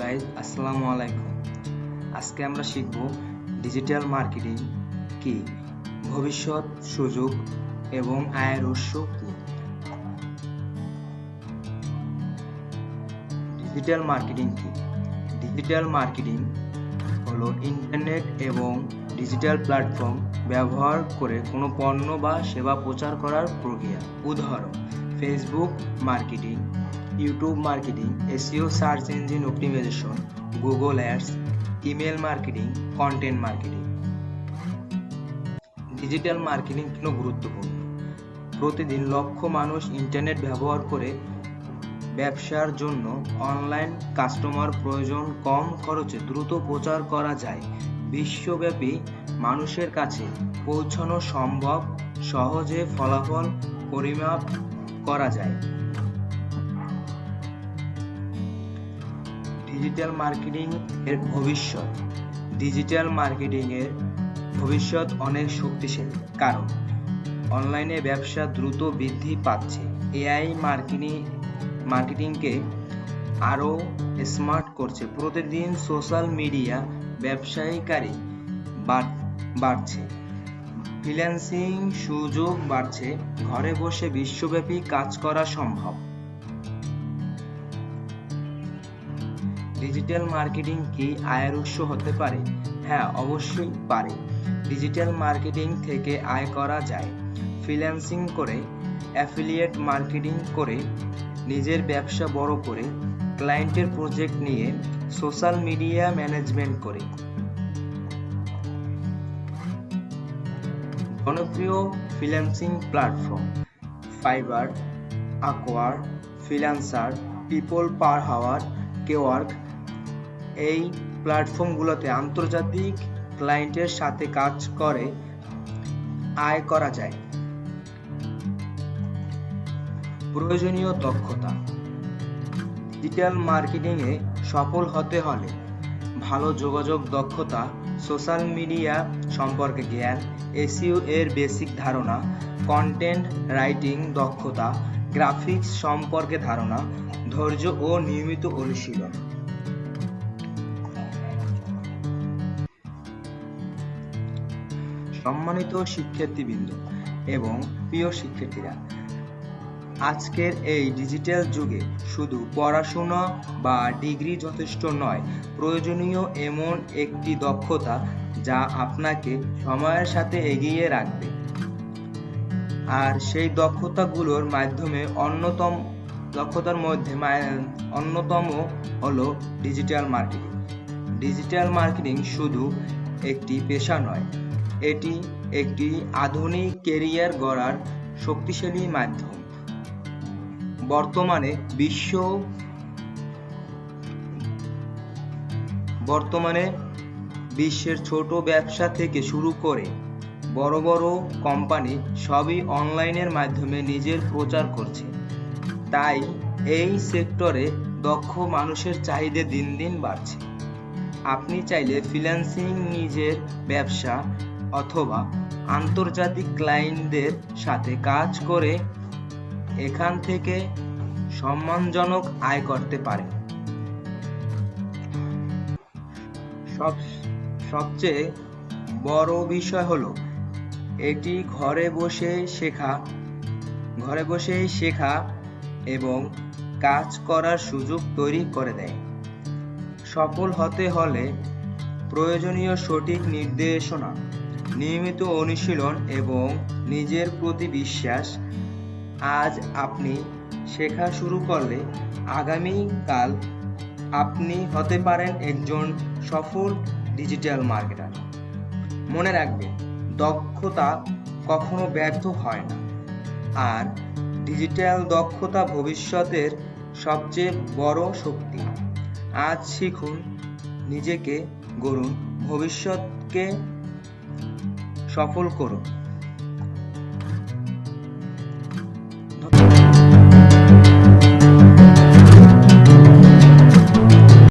Guys আসসালামু আলাইকুম। আজকে আমরা শিখব ডিজিটাল মার্কেটিং কি, ভবিষ্যৎ সুযোগ এবং আয়ের উৎস কি। ডিজিটাল মার্কেটিং কি? ডিজিটাল মার্কেটিং হলো ইন্টারনেট এবং ডিজিটাল প্ল্যাটফর্ম ব্যবহার করে কোনো পণ্য বা সেবা প্রচার করার প্রক্রিয়া। উদাহরণ: Facebook marketing, YouTube marketing, SEO search engine optimization, Google ads, email marketing, content marketing. Digital marketing কেন গুরুত্বপূর্ণ? প্রতিদিন লক্ষ মানুষ ইন্টারনেট ব্যবহার করে ব্যবসার জন্য অনলাইন কাস্টমার প্রয়োজন কম খরচে দ্রুত প্রচার করা যায়। বিশ্বব্যাপী মানুষের কাছে পৌঁছানো সম্ভব, সহজে ফলাফল পরিমাপ করা যায়। ডিজিটাল মার্কেটিং এর ভবিষ্যৎ। ডিজিটাল মার্কেটিং এর ভবিষ্যৎ অনেক শক্তিশালী, কারণ অনলাইনে ব্যবসা দ্রুত বৃদ্ধি পাচ্ছে। এআই মার্কেটিংকে আরও স্মার্ট করছে। প্রতিদিন সোশ্যাল মিডিয়া ব্যবসায়িকারী বাড়ছে, ফ্রিল্যান্সিং সুযোগ বাড়ছে, ঘরে বসে বিশ্বব্যাপী কাজ করা সম্ভব। ডিজিটাল মার্কেটিং কি আয়ের উৎস হতে পারে? হ্যাঁ, অবশ্যই পারে। ডিজিটাল মার্কেটিং থেকে আয় করা যায়। ফ্রিল্যান্সিং করে, অ্যাফিলিয়েট মার্কেটিং করে, নিজের ব্যবসা বড় করে, ক্লায়েন্টের প্রজেক্ট নিয়ে, সোশ্যাল মিডিয়া ম্যানেজমেন্ট করে। জনপ্রিয় freelancing platform: Fiverr, Upwork, freelancer, people per hour, Kwork. এই প্ল্যাটফর্মগুলোতে আন্তর্জাতিক ক্লায়েন্টের সাথে কাজ করে আয় করা যায়। প্রয়োজনীয় দক্ষতা: ডিজিটাল মার্কেটিংয়ে সফল হতে হলে ভালো যোগাযোগ দক্ষতা, সোশ্যাল মিডিয়া সম্পর্কে জ্ঞান, এসইও এর বেসিক ধারণা, কন্টেন্ট রাইটিং দক্ষতা, গ্রাফিক্স সম্পর্কে ধারণা, ধৈর্য ও নিয়মিত অনুশীলন। সম্মানিত শিক্ষার্থীবৃন্দ এবং প্রিয় শিক্ষার্থীরা, আজকের এই ডিজিটাল যুগে শুধু পড়াশোনা বা ডিগ্রি যথেষ্ট নয়, প্রয়োজনীয় এমন একটি দক্ষতা যা আপনাকে সময়ের সাথে এগিয়ে রাখবে। আর সেই দক্ষতাগুলোর অন্যতম হলো ডিজিটাল মার্কেটিং। ডিজিটাল মার্কেটিং শুধু একটি পেশা নয়, এটি একটি আধুনিক ক্যারিয়ার গড়ার শক্তিশালী মাধ্যম। বর্তমানে বিশ্বের ছোট ব্যবসা থেকে শুরু করে বড় বড় কোম্পানি সবই অনলাইনের মাধ্যমে নিজের প্রচার করছে। তাই এই সেক্টরে দক্ষ মানুষের চাহিদা দিন দিন বাড়ছে। আপনি চাইলে ফ্রিল্যান্সিং, নিজের ব্যবসা অথবা আন্তর্জাতিক ক্লায়েন্টদের সাথে কাজ করে এখান থেকে সম্মানজনক আয় করতে পারেন। সবচেয়ে বড় বিষয় হলো এটি ঘরে বসেই শেখা এবং কাজ করার সুযোগ তৈরি করে দেয়। সফল হতে হলে প্রয়োজনীয় সঠিক নির্দেশনা, নিয়মিত অনুশীলন এবং নিজের প্রতি বিশ্বাস। আজ আপনি শেখা শুরু করলে আগামীকাল আপনি হতে পারেন একজন সফল ডিজিটাল মার্কেটার। মনে রাখবেন, দক্ষতা কখনো ব্যর্থ হয় না, আর ডিজিটাল দক্ষতা ভবিষ্যতের সবচেয়ে বড় শক্তি। আজ শিখুন, নিজেকে গড়ুন, ভবিষ্যৎকে সফল করুন।